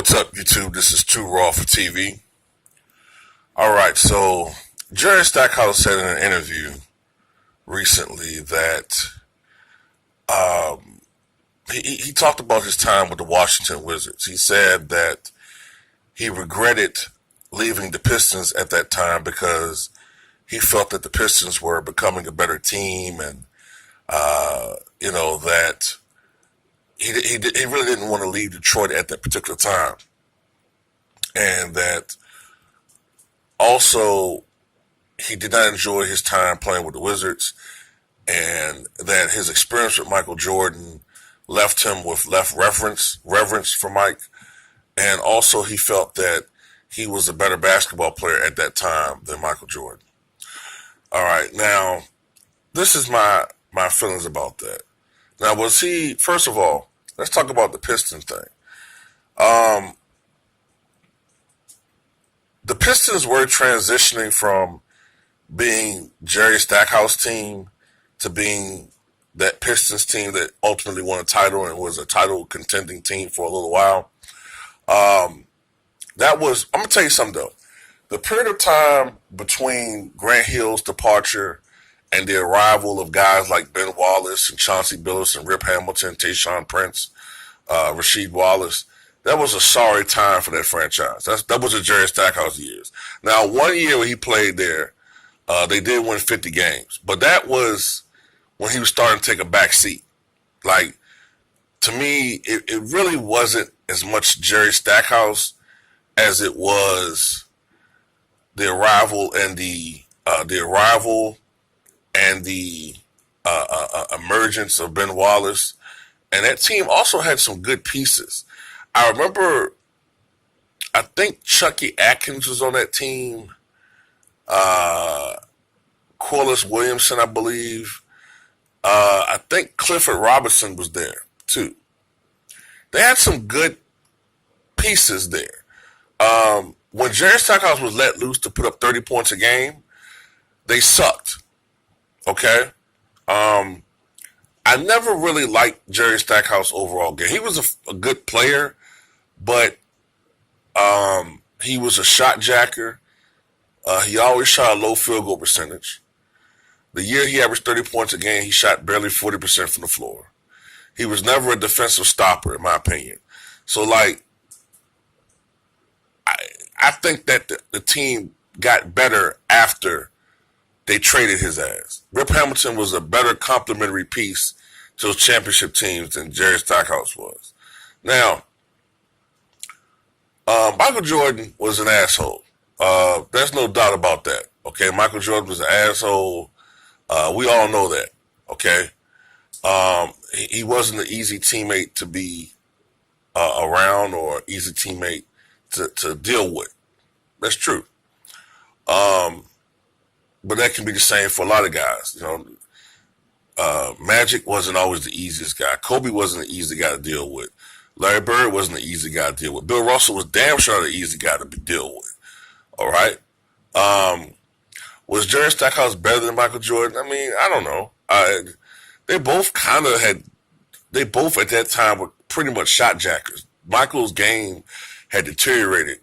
What's up, YouTube? This is Too Raw for TV. All right, so Jerry Stackhouse said in an interview recently that he talked about his time with the Washington Wizards. He said that he regretted leaving the Pistons at that time because he felt that the Pistons were becoming a better team, and that he really didn't want to leave Detroit at that particular time, and that also he did not enjoy his time playing with the Wizards, and that his experience with Michael Jordan left him with less reverence for Mike, and also he felt that he was a better basketball player at that time than Michael Jordan. All right, now this is my feelings about that. Now, first of all, let's talk about the Pistons thing. Um, the Pistons were transitioning from being Jerry Stackhouse team to being that Pistons team that ultimately won a title and was a title contending team for a little while. Um, I'm going to tell you something though. The period of time between Grant Hill's departure and the arrival of guys like Ben Wallace and Chauncey Billups and Rip Hamilton, Tayshaun Prince, Rasheed Wallace, that was a sorry time for that franchise. That was the Jerry Stackhouse years. Now, 1 year when he played there, they did win 50 games, but that was when he was starting to take a back seat. Like, to me, it really wasn't as much Jerry Stackhouse as it was the arrival and the emergence of Ben Wallace, and that team also had some good pieces. I remember, I think Chucky Atkins was on that team. Corliss Williamson, I believe. I think Clifford Robinson was there too. They had some good pieces there. When Jerry Stackhouse was let loose to put up 30 points a game, they sucked. Okay? I never really liked Jerry Stackhouse overall game. He was a good player, but he was a shot jacker. He always shot a low field goal percentage. The year he averaged 30 points a game, he shot barely 40% from the floor. He was never a defensive stopper, in my opinion. So, I think that the team got better after they traded his ass. Rip Hamilton was a better complementary piece to those championship teams than Jerry Stackhouse was. Now, Michael Jordan was an asshole. There's no doubt about that. Okay, Michael Jordan was an asshole. We all know that. Okay, he wasn't an easy teammate to be around or easy teammate to deal with. That's true. But that can be the same for a lot of guys. Magic wasn't always the easiest guy. Kobe wasn't an easy guy to deal with. Larry Bird wasn't an easy guy to deal with. Bill Russell was damn sure the easy guy to deal with. All right. Was Jerry Stackhouse better than Michael Jordan? I mean, I don't know. They both at that time were pretty much shot jackers. Michael's game had deteriorated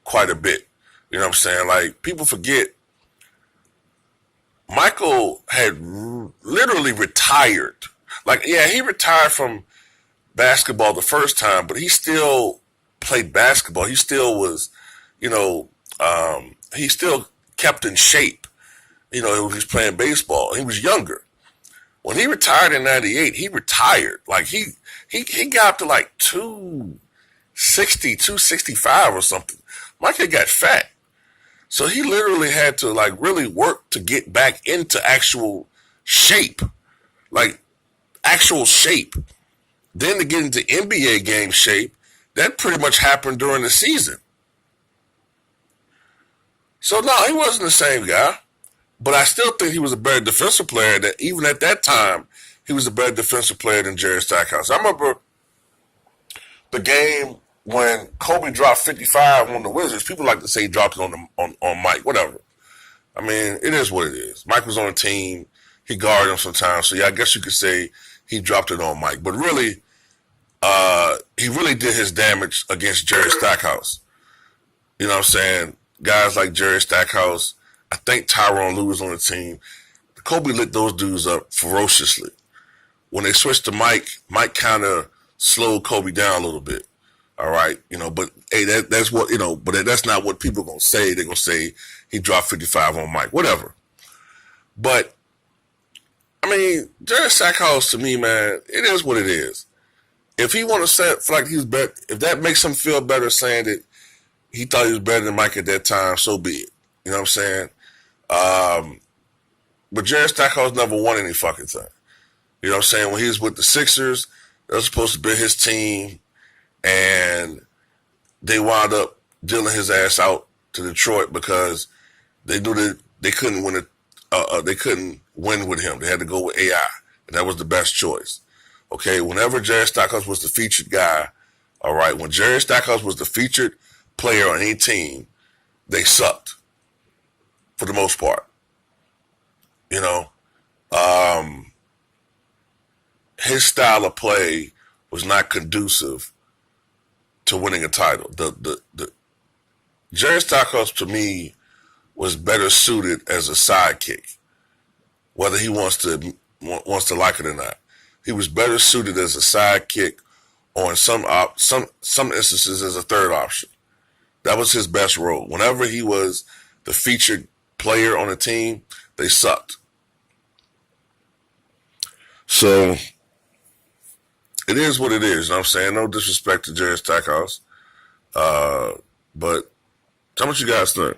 quite a bit. You know what I'm saying? Like, people forget Michael had literally retired. Like, yeah, he retired from basketball the first time, but he still played basketball. He still was, he still kept in shape. He was playing baseball. He was younger. When he retired in 98, he retired. Like, he got up to like 260, 265 or something. Michael got fat. So he literally had to really work to get back into actual shape. Like, actual shape. Then to get into NBA game shape, that pretty much happened during the season. So no, he wasn't the same guy. But I still think he was a better defensive player. That even at that time, he was a better defensive player than Jerry Stackhouse. I remember the game when Kobe dropped 55 on the Wizards. People like to say he dropped it on Mike, whatever. I mean, it is what it is. Mike was on the team. He guarded him sometimes. So, yeah, I guess you could say he dropped it on Mike. But really, he really did his damage against Jerry Stackhouse. You know what I'm saying? Guys like Jerry Stackhouse, I think Tyronn Lue was on the team. Kobe lit those dudes up ferociously. When they switched to Mike, Mike kind of slowed Kobe down a little bit. All right, but hey, that's what but that's not what people are gonna say. They're gonna say he dropped 55 on Mike, whatever. But I mean, Jerry Stackhouse to me, man, it is what it is. If he want to feel like he's better, if that makes him feel better saying that he thought he was better than Mike at that time, so be it. You know what I'm saying? But Jerry Stackhouse never won any fucking thing. You know what I'm saying? When he was with the Sixers, that was supposed to be his team, and they wound up dealing his ass out to Detroit because they knew that they couldn't win it. They couldn't win with him. They had to go with AI, and that was the best choice. Okay, whenever Jerry Stackhouse was the featured guy, all right, when Jerry Stackhouse was the featured player on any team, they sucked for the most part. You know, his style of play was not conducive to winning a title. The Jerry Stackhouse to me was better suited as a sidekick, whether he wants to like it or not. He was better suited as a sidekick, or in some instances as a third option. That was his best role. Whenever he was the featured player on a team, they sucked. So it is what it is. You know what I'm saying? No disrespect to Jerry Stackhouse. But tell me what you guys think.